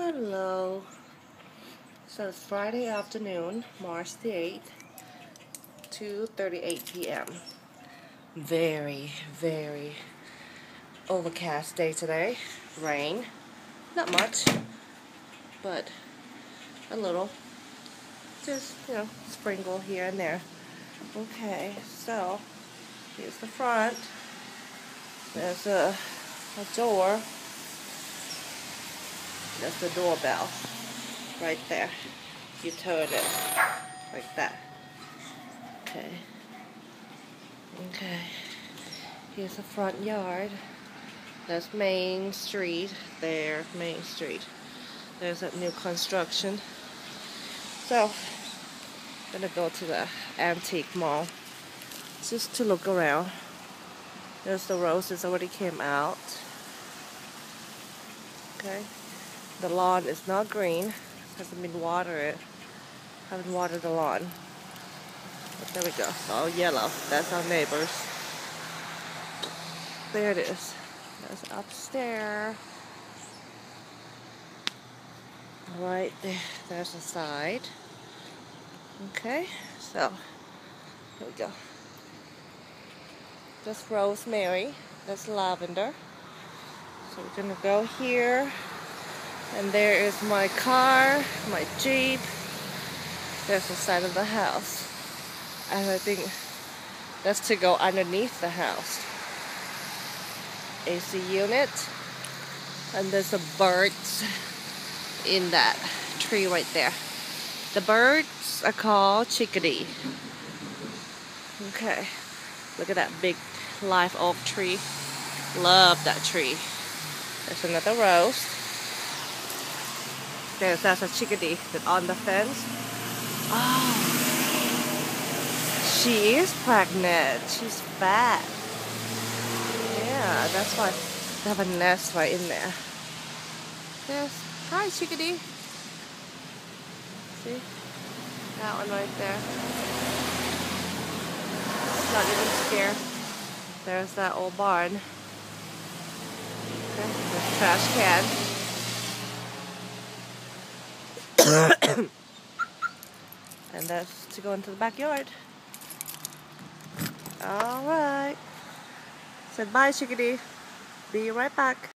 Hello. So it's Friday afternoon, March the 8th, 2:38 p.m. Very, very overcast day today. Rain. Not much, but a little. Just, sprinkle here and there. Okay, so here's the front. There's a door. That's the doorbell right there. You turn it like that. Okay. Here's the front yard. That's Main Street. There, Main Street. There's that new construction. So, I'm gonna go to the antique mall just to look around. There's the roses already came out. Okay. The lawn is not green. Hasn't been watered. Haven't watered the lawn. But there we go. It's all yellow. That's our neighbors. There it is. That's upstairs. Right there. There's the side. Okay. So, here we go. That's rosemary. That's lavender. So we're gonna go here. And there is my car, my Jeep. There's the side of the house. And I think that's to go underneath the house. AC unit. And there's the birds in that tree right there. The birds are called chickadee. Okay. Look at that big live oak tree. Love that tree. There's another rose. That's a chickadee that's on the fence. Oh, she is pregnant. She's fat. Yeah, that's why they have a nest right in there. Yes. Hi, chickadee. See? That one right there. Not even scared. There's that old barn. Okay, there's a trash can. And that's to go into the backyard. Alright. Said bye, chickadee. Be right back.